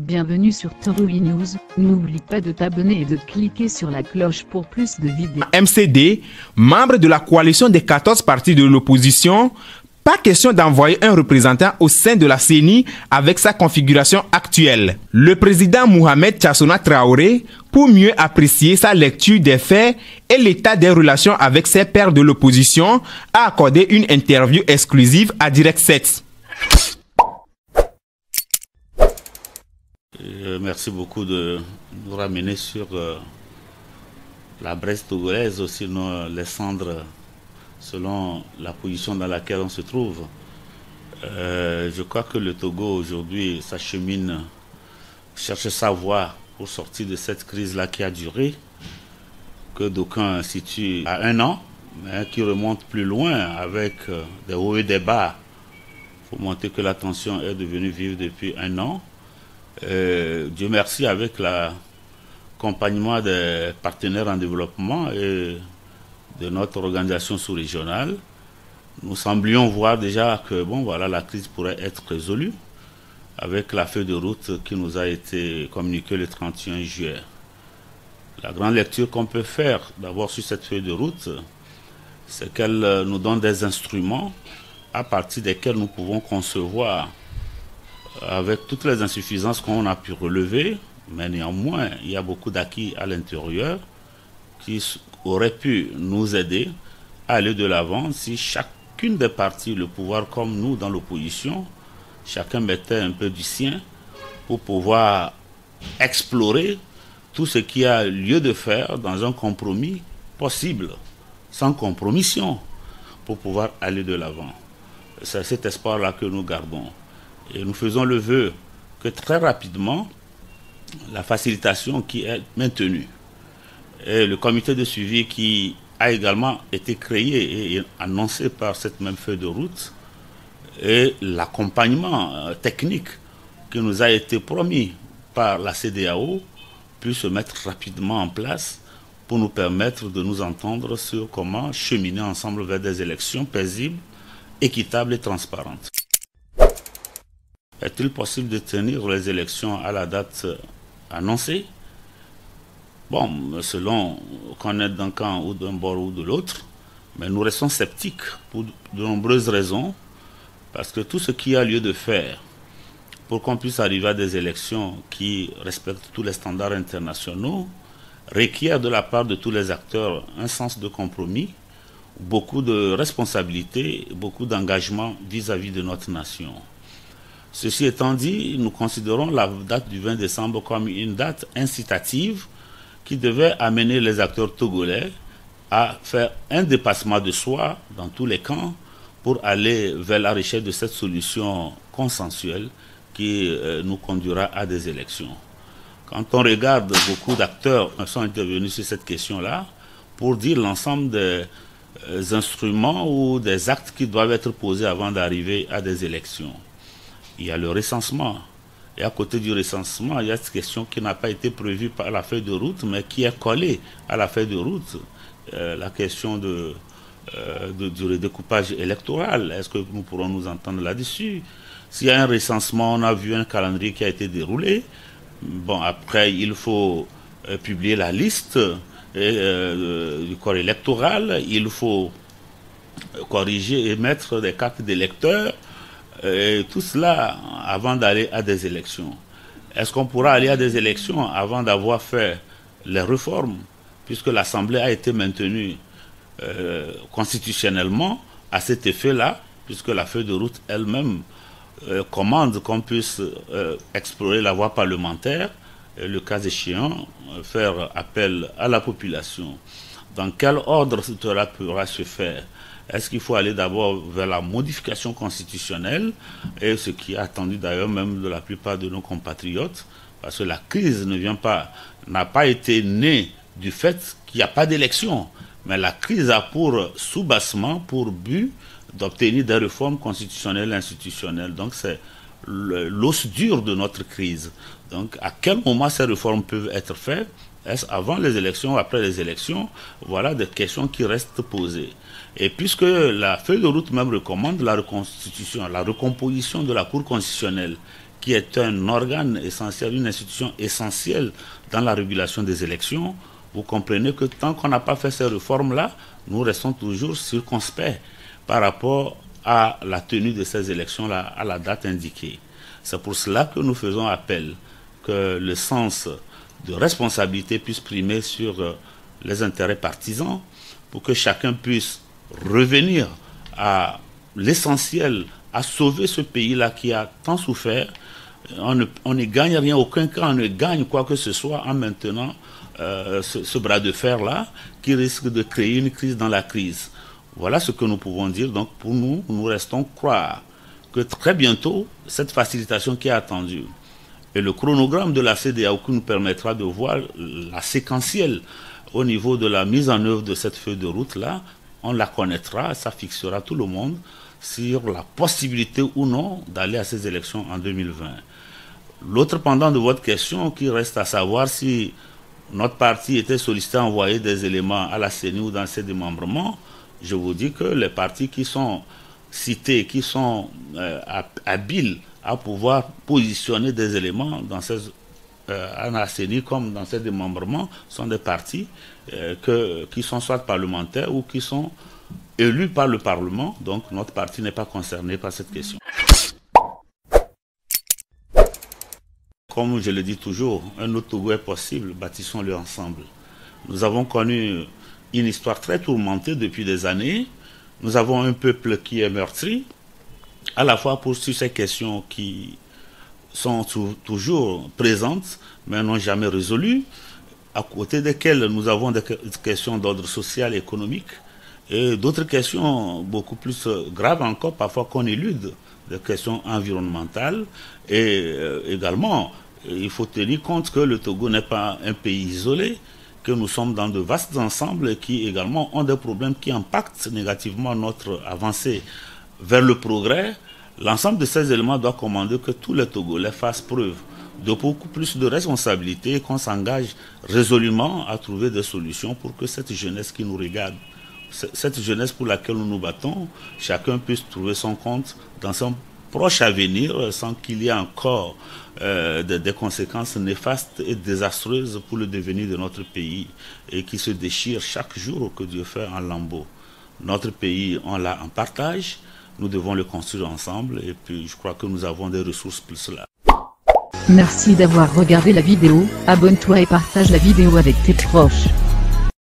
Bienvenue sur Toroui News, n'oublie pas de t'abonner et de cliquer sur la cloche pour plus de vidéos. MCD, membre de la coalition des 14 partis de l'opposition, pas question d'envoyer un représentant au sein de la CENI avec sa configuration actuelle. Le président Mohamed Tchassona Traoré, pour mieux apprécier sa lecture des faits et l'état des relations avec ses pairs de l'opposition, a accordé une interview exclusive à Direct 7. Merci beaucoup de nous ramener sur la Bresse togolaise, sinon les cendres, selon la position dans laquelle on se trouve. Je crois que le Togo aujourd'hui s'achemine, cherche sa voie pour sortir de cette crise-là qui a duré, que d'aucuns situent à 1 an, mais qui remonte plus loin avec des hauts et des bas. Il faut montrer que la tension est devenue vive depuis 1 an. Dieu merci, avec l'accompagnement des partenaires en développement et de notre organisation sous-régionale, nous semblions voir déjà que la crise pourrait être résolue avec la feuille de route qui nous a été communiquée le 31 juillet. La grande lecture qu'on peut faire d'abord sur cette feuille de route, c'est qu'elle nous donne des instruments à partir desquels nous pouvons concevoir, avec toutes les insuffisances qu'on a pu relever, mais néanmoins, il y a beaucoup d'acquis à l'intérieur qui auraient pu nous aider à aller de l'avant si chacune des parties, le pouvoir comme nous dans l'opposition, chacun mettait un peu du sien pour pouvoir explorer tout ce qui a lieu de faire dans un compromis possible, sans compromission, pour pouvoir aller de l'avant. C'est cet espoir-là que nous gardons. Et nous faisons le vœu que très rapidement, la facilitation qui est maintenue, et le comité de suivi qui a également été créé et annoncé par cette même feuille de route, et l'accompagnement technique qui nous a été promis par la CEDEAO puisse se mettre rapidement en place pour nous permettre de nous entendre sur comment cheminer ensemble vers des élections paisibles, équitables et transparentes. Est-il possible de tenir les élections à la date annoncée? Selon qu'on est d'un camp ou d'un bord ou de l'autre, mais nous restons sceptiques pour de nombreuses raisons, parce que tout ce qui a lieu de faire pour qu'on puisse arriver à des élections qui respectent tous les standards internationaux requiert de la part de tous les acteurs un sens de compromis, beaucoup de responsabilités, beaucoup d'engagement vis-à-vis de notre nation. Ceci étant dit, nous considérons la date du 20 décembre comme une date incitative qui devait amener les acteurs togolais à faire un dépassement de soi dans tous les camps pour aller vers la recherche de cette solution consensuelle qui nous conduira à des élections. Quand on regarde, beaucoup d'acteurs sont intervenus sur cette question-là pour dire l'ensemble des instruments ou des actes qui doivent être posés avant d'arriver à des élections. Il y a le recensement. Et à côté du recensement, il y a cette question qui n'a pas été prévue par la feuille de route, mais qui est collée à la feuille de route. La question du redécoupage électoral. Est-ce que nous pourrons nous entendre là-dessus? S'il y a un recensement, on a vu un calendrier qui a été déroulé. Après, il faut publier la liste du corps électoral. Il faut corriger et mettre des cartes d'électeurs. Et tout cela avant d'aller à des élections. Est-ce qu'on pourra aller à des élections avant d'avoir fait les réformes, puisque l'Assemblée a été maintenue constitutionnellement à cet effet-là, puisque la feuille de route elle-même commande qu'on puisse explorer la voie parlementaire et, le cas échéant, faire appel à la population. Dans quel ordre cela pourra se faire? Est-ce qu'il faut aller d'abord vers la modification constitutionnelle, et ce qui est attendu d'ailleurs même de la plupart de nos compatriotes, parce que la crise n'a pas été née du fait qu'il n'y a pas d'élection, mais la crise a pour soubassement, pour but d'obtenir des réformes constitutionnelles et institutionnelles. Donc c'est l'os dur de notre crise. Donc à quel moment ces réformes peuvent être faites? Est-ce avant les élections ou après les élections? Voilà des questions qui restent posées. Et puisque la feuille de route même recommande la reconstitution, la recomposition de la Cour constitutionnelle, qui est un organe essentiel, une institution essentielle dans la régulation des élections, vous comprenez que tant qu'on n'a pas fait ces réformes-là, nous restons toujours circonspects par rapport à la tenue de ces élections-là, à la date indiquée. C'est pour cela que nous faisons appel que le sens de responsabilité puisse primer sur les intérêts partisans pour que chacun puisse revenir à l'essentiel, à sauver ce pays-là qui a tant souffert. On ne gagne rien, aucun cas on ne gagne quoi que ce soit en maintenant ce bras de fer-là qui risque de créer une crise dans la crise. Voilà ce que nous pouvons dire. Donc pour nous, nous restons croire que très bientôt, cette facilitation qui est attendue et le chronogramme de la CEDEAO qui nous permettra de voir la séquentielle au niveau de la mise en œuvre de cette feuille de route-là, on la connaîtra, ça fixera tout le monde sur la possibilité ou non d'aller à ces élections en 2020. L'autre pendant de votre question qui reste à savoir si notre parti était sollicité à envoyer des éléments à la CENI ou dans ses démembrements, je vous dis que les partis qui sont cités, qui sont habiles à pouvoir positionner des éléments dans ces à la CENI comme dans ces démembrements sont des partis qui sont soit parlementaires ou qui sont élus par le Parlement. Donc notre parti n'est pas concerné par cette question. Comme je le dis toujours, un autre Togo est possible, bâtissons-le ensemble. Nous avons connu une histoire très tourmentée depuis des années. Nous avons un peuple qui est meurtri, à la fois pour sur ces questions qui sont toujours présentes, mais n'ont jamais résolu, à côté desquelles nous avons des questions d'ordre social et économique, et d'autres questions beaucoup plus graves encore, parfois qu'on élude, des questions environnementales, et également, il faut tenir compte que le Togo n'est pas un pays isolé, que nous sommes dans de vastes ensembles qui également ont des problèmes qui impactent négativement notre avancée vers le progrès. L'ensemble de ces éléments doit commander que tous les Togolais fassent preuve de beaucoup plus de responsabilité et qu'on s'engage résolument à trouver des solutions pour que cette jeunesse qui nous regarde, cette jeunesse pour laquelle nous nous battons, chacun puisse trouver son compte dans son proche avenir sans qu'il y ait encore des conséquences néfastes et désastreuses pour le devenir de notre pays et qui se déchire chaque jour que Dieu fait en lambeaux. Notre pays, on l'a en partage. Nous devons le construire ensemble et puis je crois que nous avons des ressources pour cela. Merci d'avoir regardé la vidéo, abonne-toi et partage la vidéo avec tes proches.